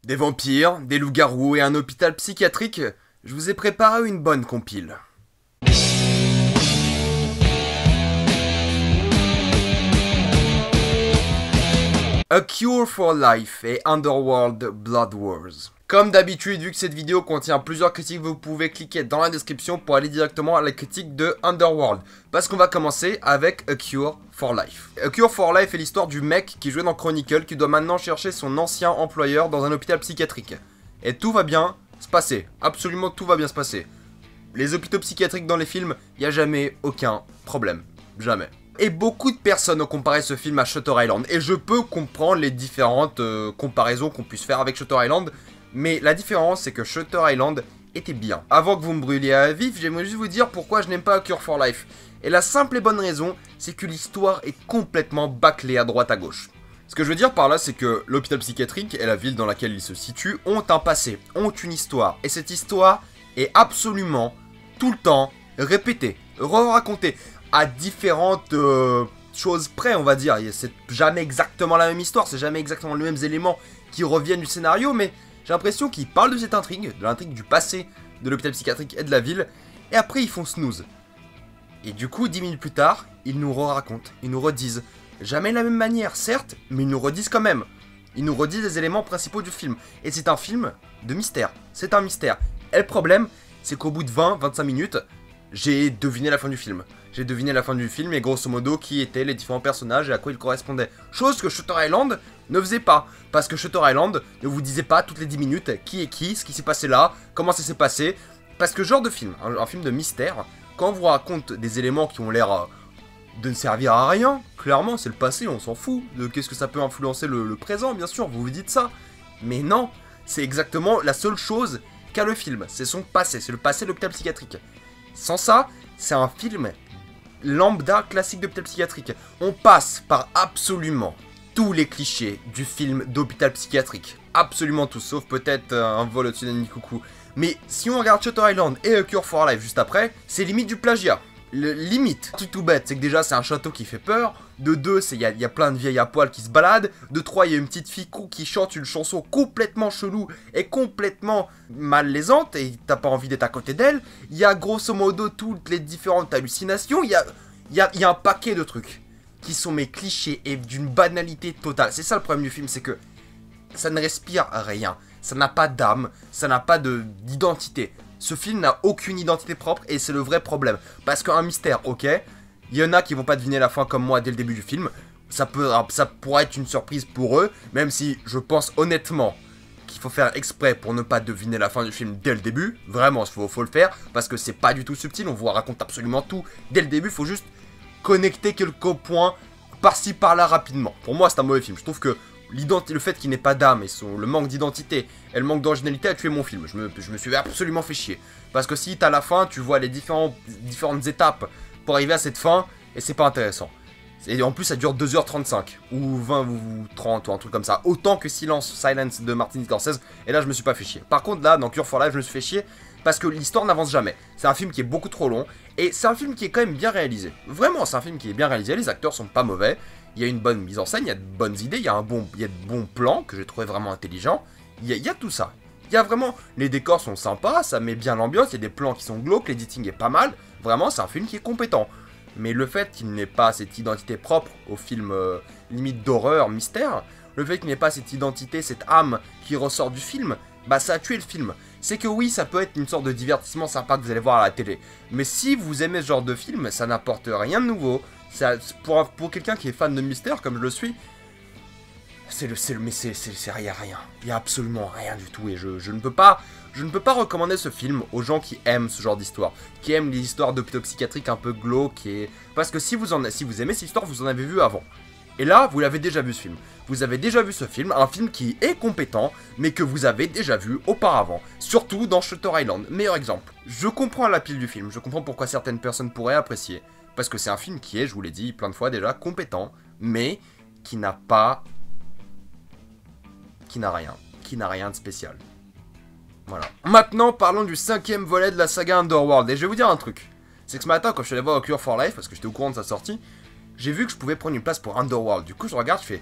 Des vampires, des loups-garous et un hôpital psychiatrique, je vous ai préparé une bonne compile. A Cure for Life et Underworld Blood Wars. Comme d'habitude, vu que cette vidéo contient plusieurs critiques, vous pouvez cliquer dans la description pour aller directement à la critique de Underworld. Parce qu'on va commencer avec A Cure for Life. A Cure for Life est l'histoire du mec qui jouait dans Chronicle, qui doit maintenant chercher son ancien employeur dans un hôpital psychiatrique. Et tout va bien se passer, absolument tout va bien se passer. Les hôpitaux psychiatriques dans les films, il n'y a jamais aucun problème, jamais. Et beaucoup de personnes ont comparé ce film à Shutter Island, et je peux comprendre les différentes comparaisons qu'on puisse faire avec Shutter Island, mais la différence c'est que Shutter Island était bien. Avant que vous me brûliez à vif, j'aimerais juste vous dire pourquoi je n'aime pas A Cure for Life. Et la simple et bonne raison, c'est que l'histoire est complètement bâclée à droite à gauche. Ce que je veux dire par là, c'est que l'hôpital psychiatrique et la ville dans laquelle il se situe ont un passé, ont une histoire, et cette histoire est absolument, tout le temps, répétée, re-racontée, à différentes choses près, on va dire. C'est jamais exactement la même histoire, c'est jamais exactement les mêmes éléments qui reviennent du scénario, mais j'ai l'impression qu'ils parlent de cette intrigue, de l'intrigue du passé de l'hôpital psychiatrique et de la ville, et après ils font snooze. Et du coup, 10 minutes plus tard, ils nous racontent, ils nous redisent, jamais de la même manière, certes, mais ils nous redisent quand même. Ils nous redisent les éléments principaux du film, et c'est un film de mystère, c'est un mystère. Et le problème, c'est qu'au bout de 20-25 minutes, j'ai deviné la fin du film. J'ai deviné la fin du film et grosso modo qui étaient les différents personnages et à quoi ils correspondaient. Chose que Shutter Island ne faisait pas. Parce que Shutter Island ne vous disait pas toutes les 10 minutes qui est qui, ce qui s'est passé là, comment ça s'est passé. Parce que ce genre de film, un film de mystère, quand on vous raconte des éléments qui ont l'air de ne servir à rien, clairement c'est le passé, on s'en fout. De qu'est-ce que ça peut influencer le présent, bien sûr, vous vous dites ça. Mais non, c'est exactement la seule chose qu'a le film. C'est son passé, c'est le passé de l'hôpital psychiatrique. Sans ça, c'est un film lambda classique d'hôpital psychiatrique. On passe par absolument tous les clichés du film d'hôpital psychiatrique. Absolument tous, sauf peut-être un vol au-dessus d'un nid coucou. Mais si on regarde Shutter Island et A Cure for Life juste après, c'est limite du plagiat. Limite, tout bête, c'est que déjà c'est un château qui fait peur. De 2, il y a plein de vieilles à poil qui se baladent. De 3, il y a une petite fille qui chante une chanson complètement chelou et complètement malaisante et t'as pas envie d'être à côté d'elle. Il y a grosso modo toutes les différentes hallucinations. Il y a un paquet de trucs qui sont mes clichés et d'une banalité totale. C'est ça le problème du film, c'est que ça ne respire rien. Ça n'a pas d'âme, ça n'a pas d'identité. Ce film n'a aucune identité propre et c'est le vrai problème. Parce qu'un mystère, ok, il y en a qui vont pas deviner la fin comme moi dès le début du film. Ça pourrait être une surprise pour eux, même si je pense honnêtement qu'il faut faire exprès pour ne pas deviner la fin du film dès le début. Vraiment, faut le faire parce que c'est pas du tout subtil, on vous raconte absolument tout dès le début. Faut juste connecter quelques points par-ci par-là rapidement. Pour moi, c'est un mauvais film. Je trouve que le fait qu'il n'ait pas d'âme et le manque d'identité et le manque d'originalité a tué mon film. Je me suis absolument fait chier. Parce que si t'as la fin, tu vois les différentes étapes pour arriver à cette fin, et c'est pas intéressant. Et en plus, ça dure 2h35, ou 20 ou 30, ou un truc comme ça. Autant que Silence de Martin Scorsese, et là je me suis pas fait chier. Par contre là, dans Cure for Life, je me suis fait chier, parce que l'histoire n'avance jamais. C'est un film qui est beaucoup trop long, et c'est un film qui est quand même bien réalisé. Vraiment, c'est un film qui est bien réalisé, les acteurs sont pas mauvais. Il y a une bonne mise en scène, il y a de bonnes idées, il y a de bons plans que j'ai trouvé vraiment intelligents. Il y a tout ça. Il y a vraiment... Les décors sont sympas, ça met bien l'ambiance, il y a des plans qui sont glauques, l'editing est pas mal. Vraiment, c'est un film qui est compétent. Mais le fait qu'il n'ait pas cette identité propre au film limite d'horreur, mystère, le fait qu'il n'ait pas cette identité, cette âme qui ressort du film, bah ça a tué le film. C'est que oui, ça peut être une sorte de divertissement sympa que vous allez voir à la télé. Mais si vous aimez ce genre de film, ça n'apporte rien de nouveau. Pour quelqu'un qui est fan de mystère, comme je le suis, il y a rien. Il y a absolument rien du tout. Et je ne peux pas recommander ce film aux gens qui aiment ce genre d'histoire, qui aiment les histoires d'hôpitaux psychiatriques un peu glauques. Parce que si vous aimez cette histoire, vous en avez vu avant. Et là, vous l'avez déjà vu ce film. Vous avez déjà vu ce film, un film qui est compétent, mais que vous avez déjà vu auparavant. Surtout dans Shutter Island, meilleur exemple. Je comprends la pile du film, je comprends pourquoi certaines personnes pourraient apprécier. Parce que c'est un film qui est, je vous l'ai dit plein de fois déjà, compétent, mais qui n'a rien de spécial. Voilà. Maintenant, parlons du 5e volet de la saga Underworld. Et je vais vous dire un truc. C'est que ce matin, quand je suis allé voir A Cure for Life, parce que j'étais au courant de sa sortie, j'ai vu que je pouvais prendre une place pour Underworld. Du coup, je regarde, je fais...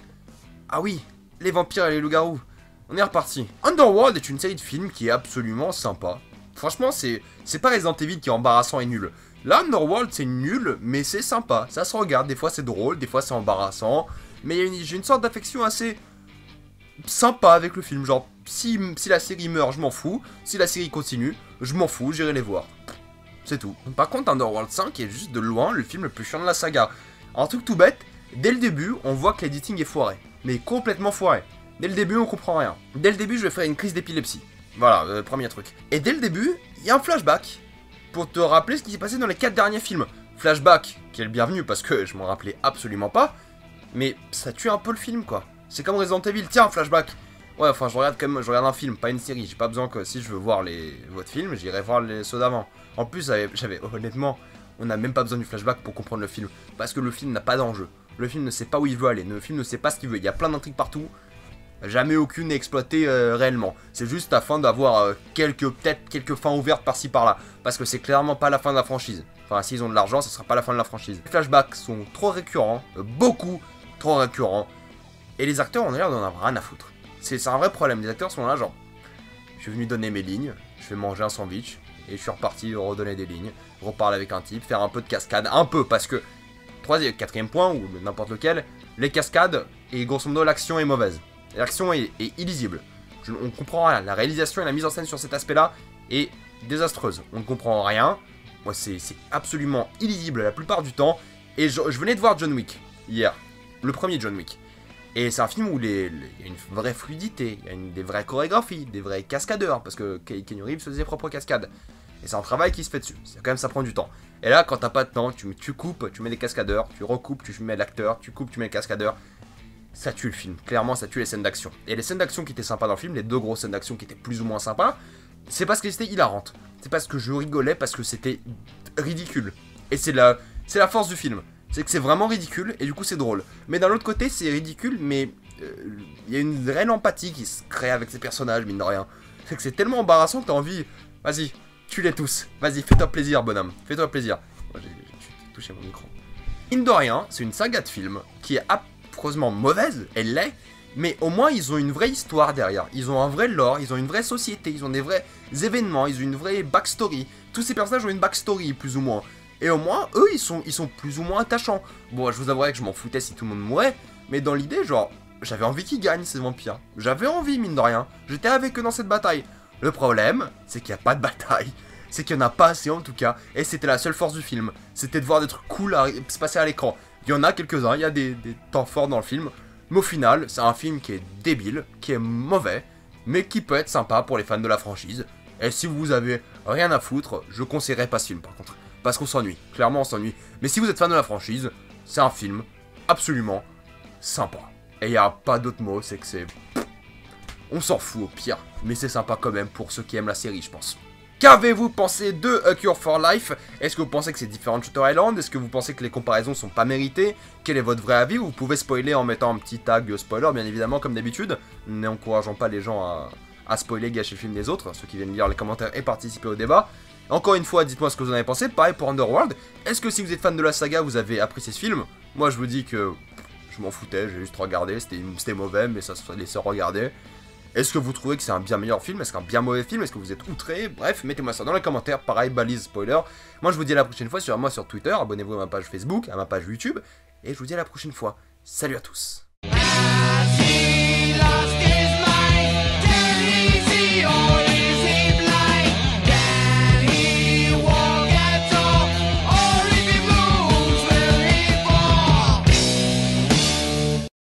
Ah oui, les vampires et les loups-garous. On est reparti. Underworld est une série de films qui est absolument sympa. Franchement, c'est pas Resident Evil qui est embarrassant et nul. Là, Underworld, c'est nul, mais c'est sympa. Ça se regarde, des fois c'est drôle, des fois c'est embarrassant. Mais j'ai une sorte d'affection assez sympa avec le film. Genre, si la série meurt, je m'en fous. Si la série continue, je m'en fous, j'irai les voir. C'est tout. Par contre, Underworld 5 est juste de loin le film le plus chiant de la saga. Un truc tout bête, dès le début, on voit que l'editing est foiré. Mais complètement foiré. Dès le début, on comprend rien. Dès le début, je vais faire une crise d'épilepsie. Voilà, premier truc. Et dès le début, il y a un flashback pour te rappeler ce qui s'est passé dans les 4 derniers films. Flashback, qui est le bienvenu parce que je m'en rappelais absolument pas. Mais ça tue un peu le film, quoi. C'est comme Resident Evil, tiens, un flashback. Ouais, enfin, je regarde un film, pas une série. J'ai pas besoin que, si je veux voir votre film, j'irai voir ceux d'avant. En plus, honnêtement, on n'a même pas besoin du flashback pour comprendre le film. Parce que le film n'a pas d'enjeu. Le film ne sait pas où il veut aller. Le film ne sait pas ce qu'il veut. Il y a plein d'intrigues partout. Jamais aucune n'est exploitée réellement. C'est juste afin d'avoir peut-être quelques fins ouvertes par-ci par-là. Parce que c'est clairement pas la fin de la franchise. Enfin, s'ils ont de l'argent, ce sera pas la fin de la franchise. Les flashbacks sont trop récurrents. Beaucoup trop récurrents. Et les acteurs, on a l'air d'en avoir rien à foutre. C'est un vrai problème. Les acteurs sont là, genre, je suis venu donner mes lignes, je vais manger un sandwich, et je suis reparti redonner des lignes, reparler avec un type, faire un peu de cascade, un peu, parce que, quatrième point, ou n'importe lequel, les cascades, et grosso modo, l'action est mauvaise. L'action est illisible. On comprend rien. La réalisation et la mise en scène sur cet aspect-là est désastreuse. On ne comprend rien. Moi, c'est absolument illisible la plupart du temps. Et je venais de voir John Wick, hier. Le premier John Wick. Et c'est un film où il y a une vraie fluidité, il y a des vraies chorégraphies, des vrais cascadeurs, parce que Keanu Reeves faisait ses propres cascades. Et c'est un travail qui se fait dessus, quand même ça prend du temps. Et là, quand t'as pas de temps, tu coupes, tu mets des cascadeurs, tu recoupes, tu mets l'acteur, tu coupes, tu mets le cascadeur. Ça tue le film, clairement ça tue les scènes d'action. Et les scènes d'action qui étaient sympas dans le film, les 2 grosses scènes d'action qui étaient plus ou moins sympas, c'est parce qu'elles étaient hilarantes. C'est parce que je rigolais, parce que c'était ridicule. Et c'est la force du film. C'est que c'est vraiment ridicule et du coup c'est drôle. Mais d'un autre côté c'est ridicule mais il y a une réelle empathie qui se crée avec ces personnages mine de rien. C'est que c'est tellement embarrassant que t'as envie, vas-y, tue-les tous. Vas-y, fais-toi plaisir bonhomme, fais-toi plaisir. Moi j'ai touché mon micro. Mine de rien, c'est une saga de films qui est affreusement mauvaise, elle l'est. Mais au moins ils ont une vraie histoire derrière. Ils ont un vrai lore, ils ont une vraie société, ils ont des vrais événements, ils ont une vraie backstory. Tous ces personnages ont une backstory plus ou moins. Et au moins, eux, ils sont plus ou moins attachants. Bon, je vous avouerai que je m'en foutais si tout le monde mourait, mais dans l'idée, genre, j'avais envie qu'ils gagnent, ces vampires. J'avais envie, mine de rien. J'étais avec eux dans cette bataille. Le problème, c'est qu'il n'y a pas de bataille. C'est qu'il n'y en a pas assez, en tout cas. Et c'était la seule force du film. C'était de voir des trucs cool se passer à l'écran. Il y en a quelques-uns, il y a des temps forts dans le film. Mais au final, c'est un film qui est débile, qui est mauvais, mais qui peut être sympa pour les fans de la franchise. Et si vous avez rien à foutre, je conseillerais pas ce film, par contre. Parce qu'on s'ennuie, clairement on s'ennuie. Mais si vous êtes fan de la franchise, c'est un film absolument sympa. Et il n'y a pas d'autre mot, c'est que c'est... On s'en fout au pire, mais c'est sympa quand même pour ceux qui aiment la série, je pense. Qu'avez-vous pensé de A Cure for Life? Est-ce que vous pensez que c'est différent de Shutter Island? Est-ce que vous pensez que les comparaisons sont pas méritées? Quel est votre vrai avis? Vous pouvez spoiler en mettant un petit tag spoiler, bien évidemment, comme d'habitude. N'encourageons pas les gens à spoiler, gâcher le film des autres, ceux qui viennent lire les commentaires et participer au débat. Encore une fois, dites-moi ce que vous en avez pensé. Pareil pour Underworld. Est-ce que si vous êtes fan de la saga, vous avez apprécié ce film? Moi, je vous dis que je m'en foutais, j'ai juste regardé. C'était mauvais, mais ça se laissait regarder. Est-ce que vous trouvez que c'est un bien meilleur film? Est-ce qu'un bien mauvais film? Est-ce que vous êtes outré? Bref, mettez-moi ça dans les commentaires. Pareil, balise spoiler. Moi, je vous dis à la prochaine fois. Suivez-moi sur Twitter. Abonnez-vous à ma page Facebook, à ma page YouTube. Et je vous dis à la prochaine fois. Salut à tous.